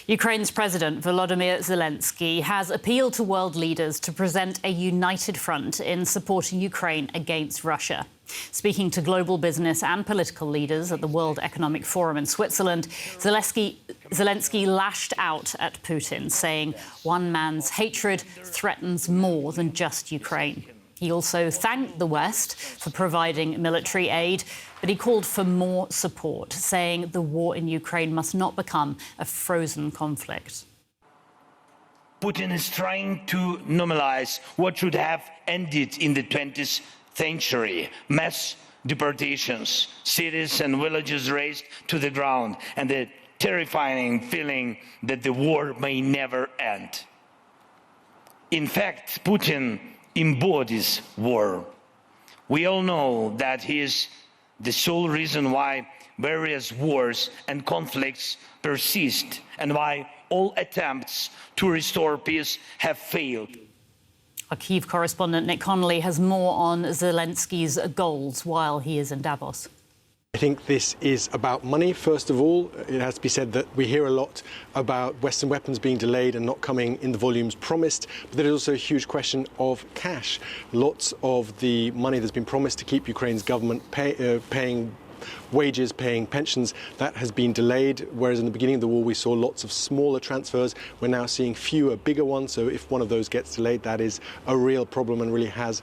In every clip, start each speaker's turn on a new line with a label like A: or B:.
A: Ukraine's President Volodymyr Zelenskyy has appealed to world leaders to present a united front in supporting Ukraine against Russia. Speaking to global business and political leaders at the World Economic Forum in Switzerland, Zelenskyy lashed out at Putin, saying one man's hatred threatens more than just Ukraine. He also thanked the West for providing military aid, but he called for more support, saying the war in Ukraine must not become a frozen conflict.
B: Putin is trying to normalize what should have ended in the 20th century. Mass deportations, cities and villages razed to the ground, and the terrifying feeling that the war may never end. In fact, Putin embodies war. We all know that he is the sole reason why various wars and conflicts persist and why all attempts to restore peace have failed.
A: Our Kyiv correspondent Nick Connolly has more on Zelenskyy's goals while he is in Davos.
C: I think this is about money, first of all. It has to be said that we hear a lot about Western weapons being delayed and not coming in the volumes promised, but there is also a huge question of cash. Lots of the money that's been promised to keep Ukraine's government paying wages, paying pensions, that has been delayed, whereas in the beginning of the war we saw lots of smaller transfers. We're now seeing fewer bigger ones, so if one of those gets delayed, that is a real problem and really has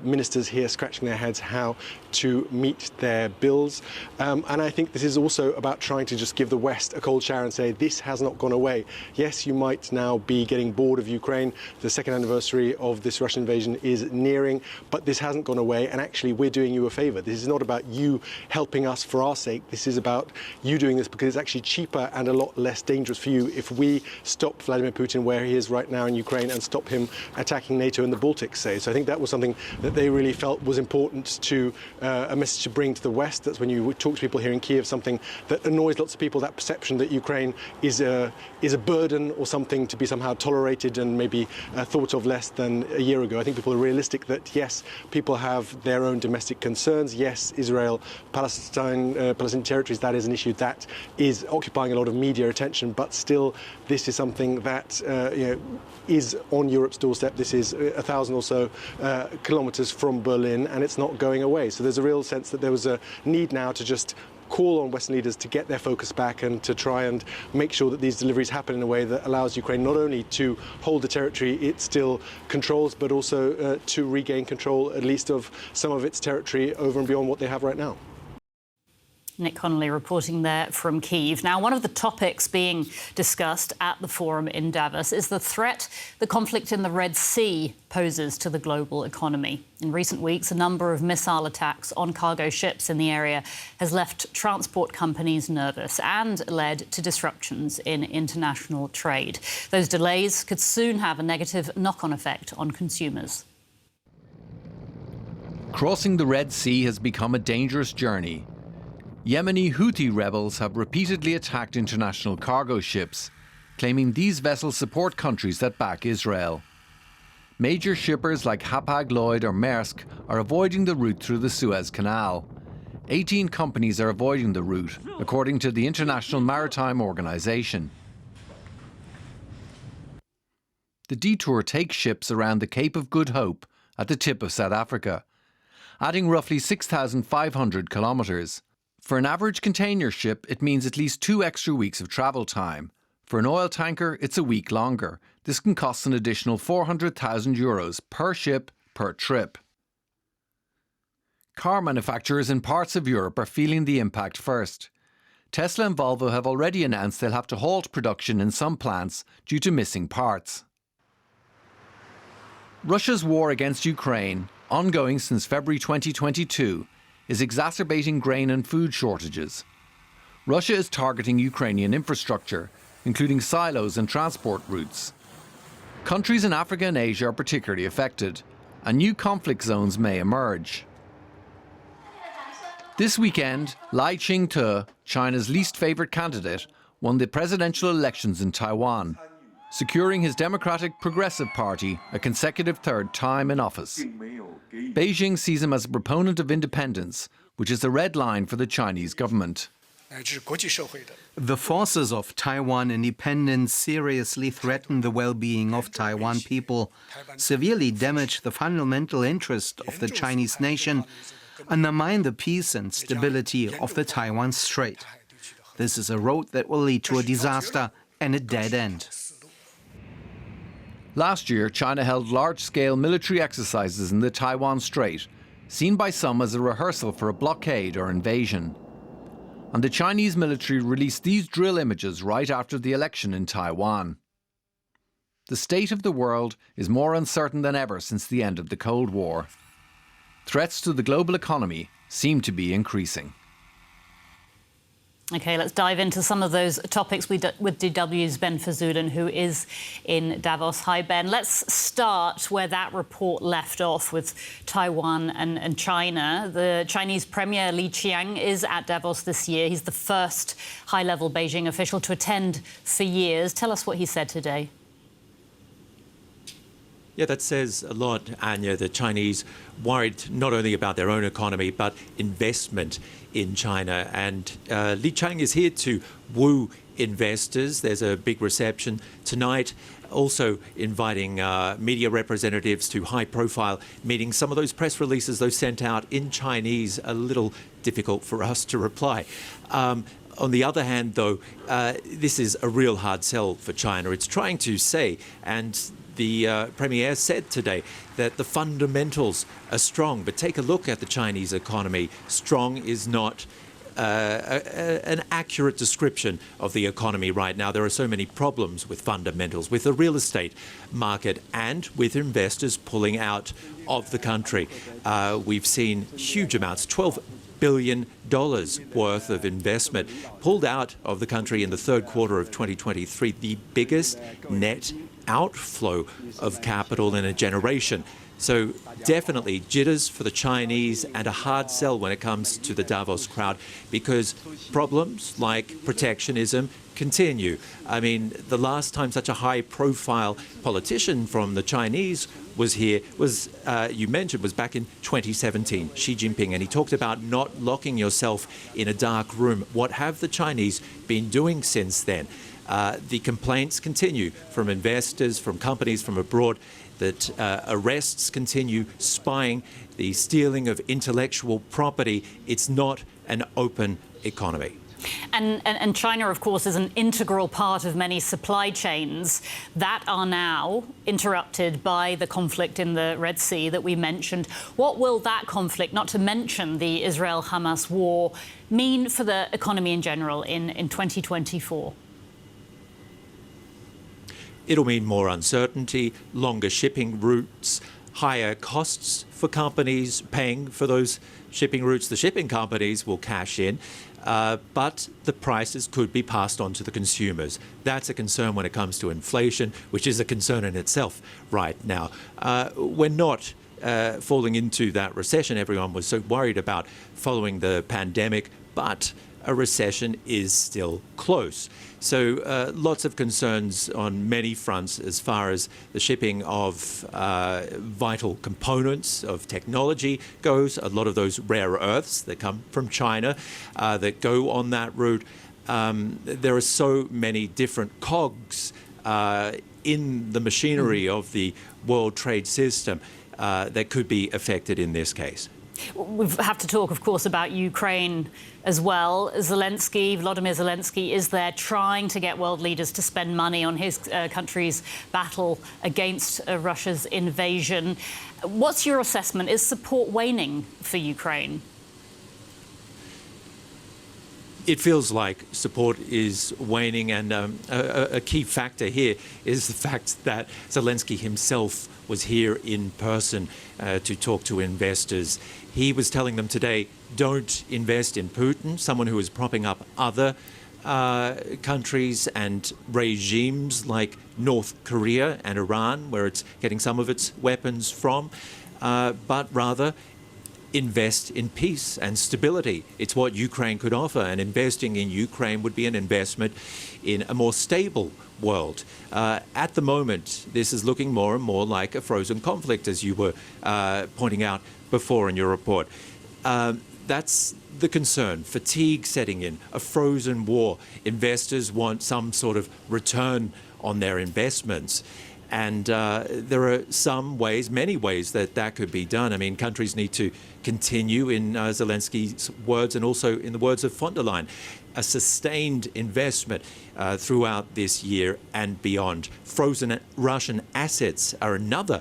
C: ministers here scratching their heads how to meet their bills. And I think this is also about trying to just give the West a cold shower and say this has not gone away. Yes, you might now be getting bored of Ukraine. The second anniversary of this Russian invasion is nearing, but this hasn't gone away, and actually we're doing you a favor. This is not about you helping us for our sake. This is about you doing this because it's actually cheaper and a lot less dangerous for you if we stop Vladimir Putin where he is right now in Ukraine and stop him attacking NATO in the Baltic, say. So I think that was something that they really felt was important to a message to bring to the West. That's when you talk to people here in Kyiv, something that annoys lots of people, that perception that Ukraine is a burden or something to be somehow tolerated and maybe thought of less than a year ago. I think people are realistic that, yes, people have their own domestic concerns. Yes, Israel, Palestinian territories, that is an issue that is occupying a lot of media attention, but still this is something that is on Europe's doorstep. This is 1,000 or so kilometres from Berlin, and it's not going away. So there's a real sense that there was a need now to just call on Western leaders to get their focus back and to try and make sure that these deliveries happen in a way that allows Ukraine not only to hold the territory it still controls, but also to regain control at least of some of its territory over and beyond what they have right now.
A: Nick Connolly reporting there from Kyiv. Now, one of the topics being discussed at the forum in Davos is the threat the conflict in the Red Sea poses to the global economy. In recent weeks, a number of missile attacks on cargo ships in the area has left transport companies nervous and led to disruptions in international trade. Those delays could soon have a negative knock-on effect on consumers.
D: Crossing the Red Sea has become a dangerous journey. Yemeni Houthi rebels have repeatedly attacked international cargo ships, claiming these vessels support countries that back Israel. Major shippers like Hapag-Lloyd or Maersk are avoiding the route through the Suez Canal. 18 companies are avoiding the route, according to the International Maritime Organization. The detour takes ships around the Cape of Good Hope at the tip of South Africa, adding roughly 6,500 kilometres. For an average container ship, it means at least 2 extra weeks of travel time. For an oil tanker, it's a week longer. This can cost an additional €400,000 per ship per trip. Car manufacturers in parts of Europe are feeling the impact first. Tesla and Volvo have already announced they'll have to halt production in some plants due to missing parts. Russia's war against Ukraine, ongoing since February 2022, is exacerbating grain and food shortages. Russia is targeting Ukrainian infrastructure, including silos and transport routes. Countries in Africa and Asia are particularly affected, and new conflict zones may emerge. This weekend, Lai Ching-te, China's least favoured candidate, won the presidential elections in Taiwan, securing his Democratic Progressive Party a consecutive third time in office. Beijing sees him as a proponent of independence, which is the red line for the Chinese government.
E: The forces of Taiwan independence seriously threaten the well-being of Taiwan people, severely damage the fundamental interest of the Chinese nation, undermine the peace and stability of the Taiwan Strait. This is a road that will lead to a disaster and a dead end.
D: Last year, China held large-scale military exercises in the Taiwan Strait, seen by some as a rehearsal for a blockade or invasion. And the Chinese military released these drill images right after the election in Taiwan. The state of the world is more uncertain than ever since the end of the Cold War. Threats to the global economy seem to be increasing.
A: OK, let's dive into some of those topics with DW's Ben Fazoudan, who is in Davos. Hi, Ben. Let's start where that report left off with Taiwan and China. The Chinese Premier Li Qiang is at Davos this year. He's the first high-level Beijing official to attend for years. Tell us what he said today.
F: Yeah, that says a lot, Anya. The Chinese worried not only about their own economy, but investment in China. And Li Qiang is here to woo investors. There's a big reception tonight. Also inviting media representatives to high-profile meetings. Some of those press releases, those sent out in Chinese, a little difficult for us to reply. On the other hand, though, this is a real hard sell for China. It's trying to say, and the Premier said today, that the fundamentals are strong. But take a look at the Chinese economy. Strong is not an accurate description of the economy right now. There are so many problems with fundamentals, with the real estate market, and with investors pulling out of the country. We've seen huge amounts, $12 billion worth of investment pulled out of the country in the third quarter of 2023, the biggest net outflow of capital in a generation. So definitely jitters for the Chinese and a hard sell when it comes to the Davos crowd, because problems like protectionism continue. I mean, the last time such a high-profile politician from the Chinese was here was, you mentioned, was back in 2017, Xi Jinping, and he talked about not locking yourself in a dark room. What have the Chinese been doing since then? The complaints continue from investors, from companies from abroad, that arrests continue, spying, the stealing of intellectual property. It's not an open economy.
A: And China, of course, is an integral part of many supply chains that are now interrupted by the conflict in the Red Sea that we mentioned. What will that conflict, not to mention the Israel-Hamas war, mean for the economy in general in 2024?
F: It'll mean more uncertainty, longer shipping routes, higher costs for companies paying for those shipping routes. The shipping companies will cash in, but the prices could be passed on to the consumers. That's a concern when it comes to inflation, which is a concern in itself right now. We're not falling into that recession everyone was so worried about following the pandemic, but a recession is still close. So lots of concerns on many fronts as far as the shipping of vital components of technology goes. A lot of those rare earths that come from China that go on that route. There are so many different cogs in the machinery of the world trade system that could be affected in this case.
A: We have to talk, of course, about Ukraine as well. Volodymyr Zelenskyy is there trying to get world leaders to spend money on his country's battle against Russia's invasion. What's your assessment? Is support waning for Ukraine?
F: It feels like support is waning, and a key factor here is the fact that Zelenskyy himself was here in person to talk to investors. He was telling them today, don't invest in Putin, someone who is propping up other countries and regimes like North Korea and Iran, where it's getting some of its weapons from, but rather invest in peace and stability. It's what Ukraine could offer, and investing in Ukraine would be an investment in a more stable world. At the moment, this is looking more and more like a frozen conflict, as you were pointing out before in your report. that's the concern. Fatigue setting in, a frozen war. Investors want some sort of return on their investments. And there are some ways, many ways that could be done. I mean, countries need to continue, in Zelensky's words and also in the words of von der Leyen, a sustained investment throughout this year and beyond. Frozen Russian assets are another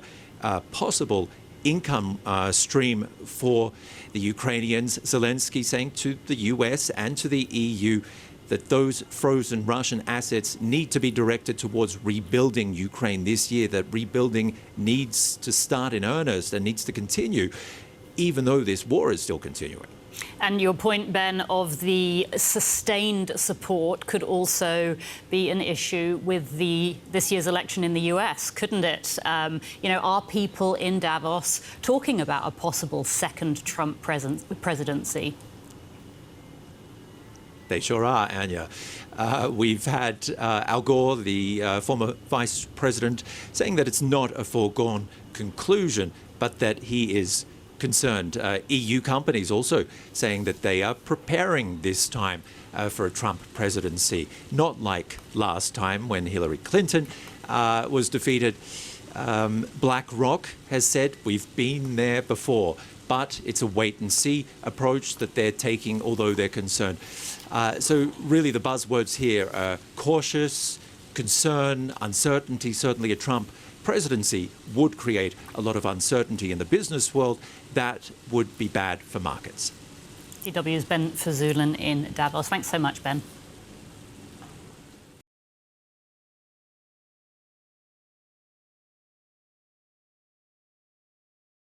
F: possible income stream for the Ukrainians. Zelensky saying to the US and to the EU that those frozen Russian assets need to be directed towards rebuilding Ukraine this year, that rebuilding needs to start in earnest and needs to continue, even though this war is still continuing.
A: And your point, Ben, of the sustained support could also be an issue with this year's election in the US, couldn't it? Are people in Davos talking about a possible second Trump presidency?
F: They sure are, Anya. We've had Al Gore, the former vice president, saying that it's not a foregone conclusion, but that he is concerned. EU companies also saying that they are preparing this time for a Trump presidency, not like last time when Hillary Clinton was defeated. BlackRock has said we've been there before, but it's a wait-and-see approach that they're taking, although they're concerned. So really the buzzwords here are cautious, concern, uncertainty. Certainly a Trump presidency would create a lot of uncertainty in the business world. That would be bad for markets.
A: DW's Ben Fazulin in Davos. Thanks so much, Ben.